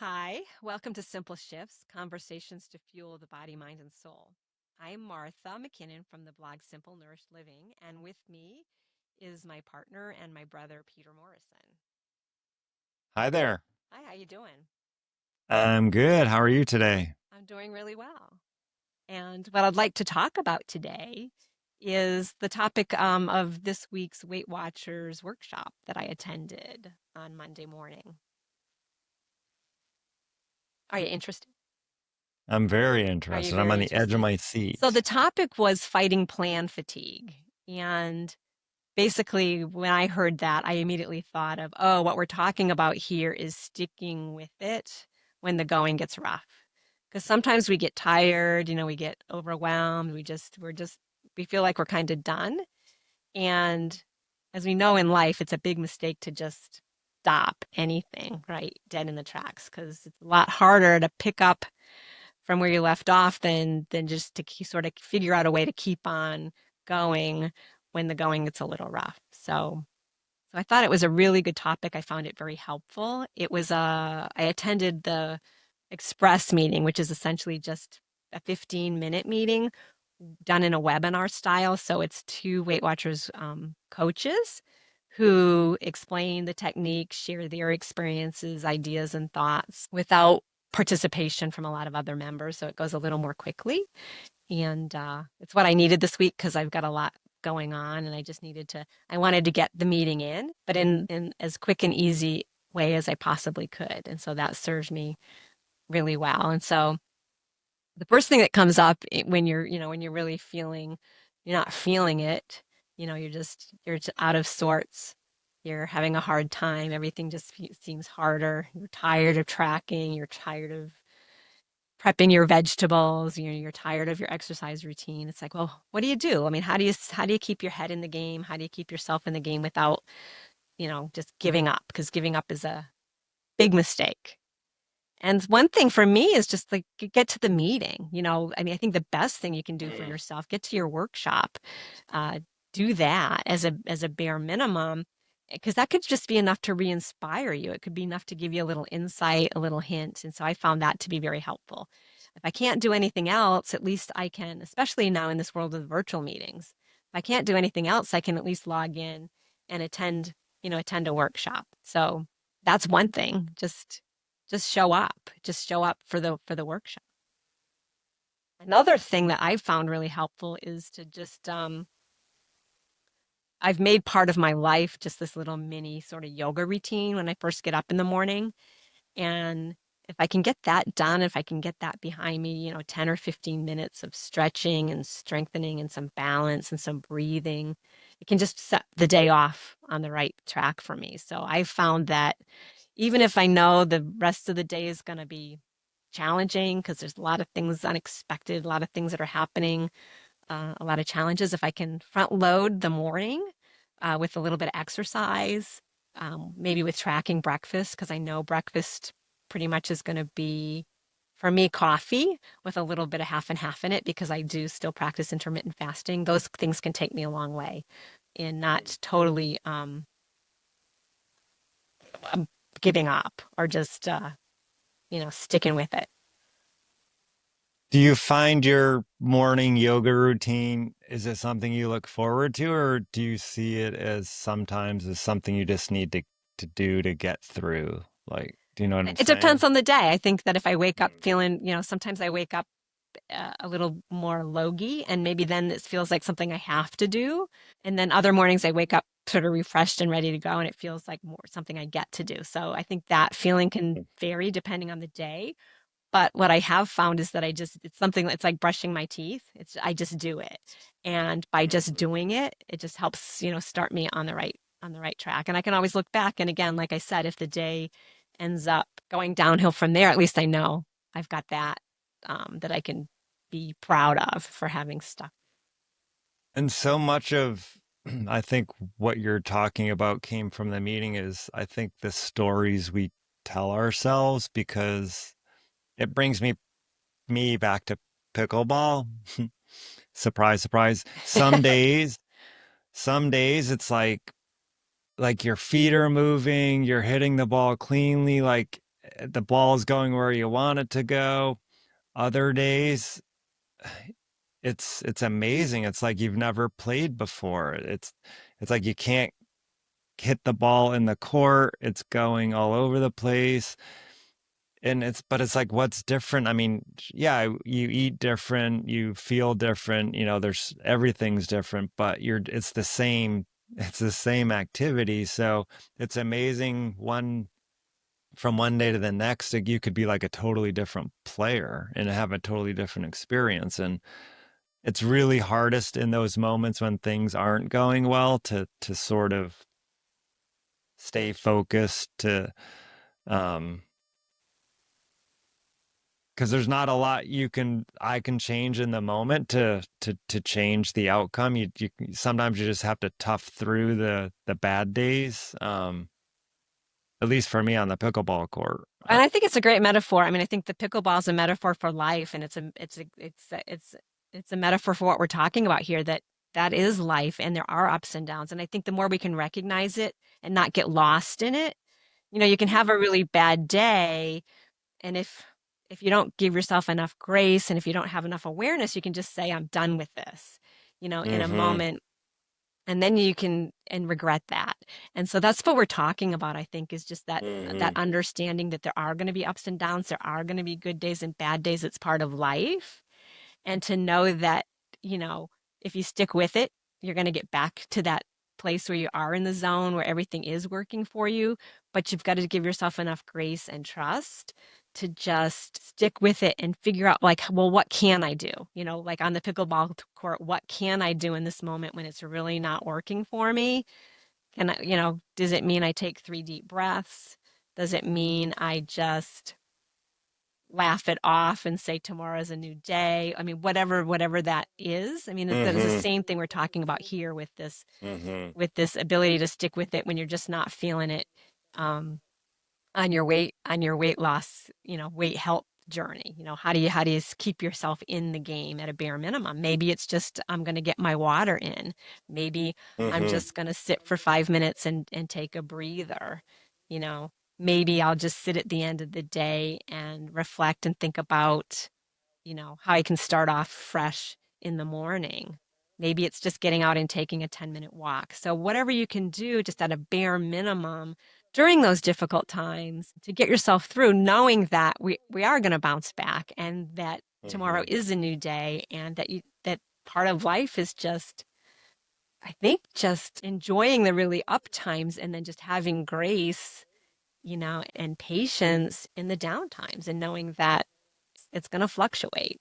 Hi, welcome to Simple Shifts, conversations to fuel the body, mind, and soul. I'm Martha McKinnon from the blog Simple Nourished Living, and with me is my partner and my brother, Peter Morrison. Hi there. Hi, how you doing? I'm good. How are you today? I'm doing really well. And what I'd like to talk about today is the topic of this week's Weight Watchers workshop that I attended on Monday morning. Are you interested? I'm very Are you interested. I'm very on the edge of interested? my So the seat. topic was fighting plan fatigue. And basically, when I heard that, I immediately thought of, oh, what we're talking about here is sticking with it when the going gets rough. Because sometimes we get tired, we get overwhelmed. We feel like we're kind of done. And as we know in life, it's a big mistake to just stop anything, right, dead in the tracks, because it's a lot harder to pick up from where you left off than just to sort of figure out a way to keep on going when the going gets a little rough. So I thought it was a really good topic. I found it very helpful. I attended the Express meeting, which is essentially just a 15-minute meeting done in a webinar style. So it's two Weight Watchers coaches who explain the technique, share their experiences, ideas, and thoughts without participation from a lot of other members. So it goes a little more quickly. And it's what I needed this week because I've got a lot going on and I wanted to get the meeting in, but in as quick and easy way as I possibly could. And so that served me really well. And so the first thing that comes up when when you're really you're not feeling it, you're just out of sorts. You're having a hard time. Everything just seems harder. You're tired of tracking. You're tired of prepping your vegetables. You're tired of your exercise routine. It's like, well, what do you do? I mean, how do you keep your head in the game? How do you keep yourself in the game without, just giving up? Because giving up is a big mistake. And one thing for me is just like get to the meeting. I mean, I think the best thing you can do for yourself, get to your workshop, uh, do that as a bare minimum, because that could just be enough to re-inspire you. It could be enough to give you a little insight, a little hint. And so I found that to be very helpful. If I can't do anything else, at least I can, especially now in this world of virtual meetings, if I can't do anything else, I can at least log in and attend a workshop. So that's one thing. Just show up. Just show up for the workshop. Another thing that I've found really helpful is to just I've made part of my life just this little mini sort of yoga routine when I first get up in the morning. And if I can get that done, if I can get that behind me, 10 or 15 minutes of stretching and strengthening and some balance and some breathing, it can just set the day off on the right track for me. So I've found that even if I know the rest of the day is going to be challenging because there's a lot of things unexpected, a lot of things that are happening, a lot of challenges, if I can front load the morning with a little bit of exercise, maybe with tracking breakfast, because I know breakfast pretty much is going to be, for me, coffee with a little bit of half and half in it, because I do still practice intermittent fasting. Those things can take me a long way in not totally giving up or just, sticking with it. Do you find your morning yoga routine, is it something you look forward to, or do you see it as sometimes as something you just need to do to get through? Like, do you know what I'm It depends saying? on the day. I think that if I wake up feeling, sometimes I wake up a little more logy, and maybe then it feels like something I have to do. And then other mornings I wake up sort of refreshed and ready to go, and it feels like more something I get to do. So I think that feeling can vary depending on the day. But what I have found is that it's something that's like brushing my teeth. I just do it. And by just doing it, it just helps, start me on the right track. And I can always look back. And again, like I said, if the day ends up going downhill from there, at least I know I've got that, that I can be proud of for having stuck. And so much of, I think what you're talking about came from the meeting is, I think, the stories we tell ourselves, because it brings me back to pickleball. Surprise, surprise. Some days it's like your feet are moving, you're hitting the ball cleanly, like the ball is going where you want it to go. Other days, it's amazing. It's like you've never played before. It's like you can't hit the ball in the court. It's going all over the place. And it's like, what's different? I mean, yeah, you eat different, you feel different, there's everything's different, but it's the same activity. So it's amazing from one day to the next, like, you could be like a totally different player and have a totally different experience. And it's really hardest in those moments when things aren't going well to sort of stay focused um because there's not a lot I can change in the moment to change the outcome. You sometimes you just have to tough through the bad days. At least for me on the pickleball court. And I think it's a great metaphor. I mean, I think the pickleball is a metaphor for life, and it's a metaphor for what we're talking about here, that is life, and there are ups and downs. And I think the more we can recognize it and not get lost in it, you can have a really bad day, and if you don't give yourself enough grace and if you don't have enough awareness, you can just say, I'm done with this, in a Mm-hmm. moment. And then you can and regret that. And so that's what we're talking about, I think, is just that Mm-hmm. understanding that there are going to be ups and downs, there are going to be good days and bad days. It's part of life. And to know that, you know, if you stick with it, you're going to get back to that place where you are in the zone where everything is working for you, but you've got to give yourself enough grace and trust to just stick with it and figure out, like, well, what can I do? Like on the pickleball court, what can I do in this moment when it's really not working for me? And does it mean I take 3 deep breaths? Does it mean I just laugh it off and say tomorrow's a new day? I mean, whatever that is. I mean, that is the Mm-hmm. same thing we're talking about here Mm-hmm. with this ability to stick with it when you're just not feeling it um, on your weight loss, weight health journey. How do you keep yourself in the game at a bare minimum? Maybe it's just I'm going to get my water in. Maybe I'm Mm-hmm. just going to sit for 5 minutes and take a breather. You know, maybe I'll just sit at the end of the day and reflect and think about how I can start off fresh in the morning. Maybe it's just getting out and taking a 10-minute walk. So, whatever you can do, just at a bare minimum during those difficult times to get yourself through, knowing that we are going to bounce back and that tomorrow Mm-hmm. is a new day and that part of life is just, I think, just enjoying the really up times and then just having grace, and patience in the down times and knowing that it's going to fluctuate.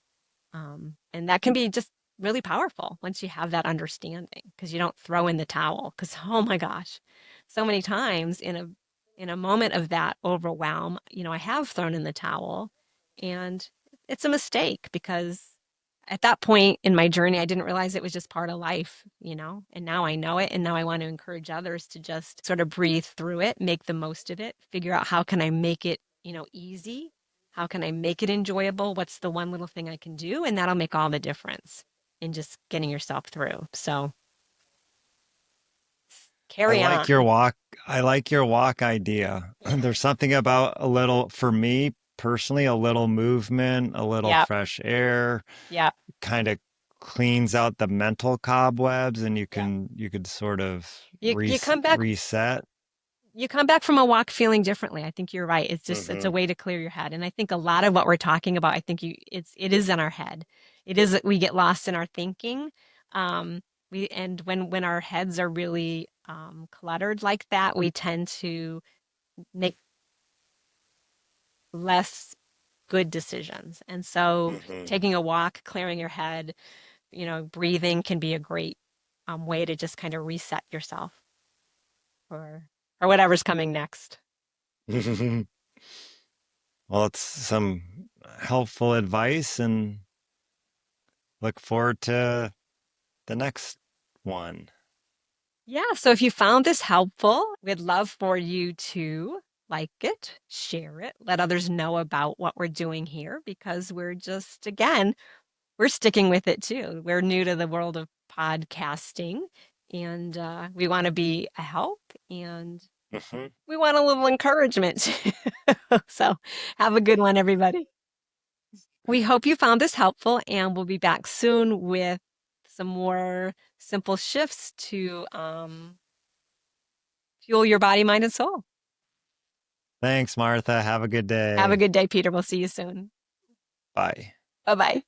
And that can be just really powerful once you have that understanding because you don't throw in the towel. Because oh my gosh, so many times in a moment of that overwhelm, I have thrown in the towel, and it's a mistake because at that point in my journey, I didn't realize it was just part of life, and now I know it. And now I want to encourage others to just sort of breathe through it, make the most of it, figure out how can I make it, easy? How can I make it enjoyable? What's the one little thing I can do? And that'll make all the difference in just getting yourself through. So I carry like your on. walk. I like your walk idea. There's something about for me personally, a little movement, a little Yep. fresh air, Yep. kind of cleans out the mental cobwebs, and Yep. you could sort of You come back reset. you come back from a walk feeling differently. I think you're right. It's a Mm-hmm. way to clear your head. And I think a lot of what we're talking about, I think it is in our head. It is that we get lost in our thinking. And when our heads are really cluttered like that, we tend to make less good decisions. And so Mm-hmm. taking a walk, clearing your head, breathing can be a great way to just kind of reset yourself for whatever's coming next. Well, it's some helpful advice, and look forward to the next one. Yeah, so if you found this helpful, we'd love for you to like it, share it, let others know about what we're doing here because again, we're sticking with it too. We're new to the world of podcasting and we want to be a help. And Mhm. We want a little encouragement. So have a good one, everybody. We hope you found this helpful, and we'll be back soon with some more simple shifts to fuel your body, mind, and soul. Thanks, Martha. Have a good Have a day. good day, Peter. We'll see you soon. Bye. Bye bye.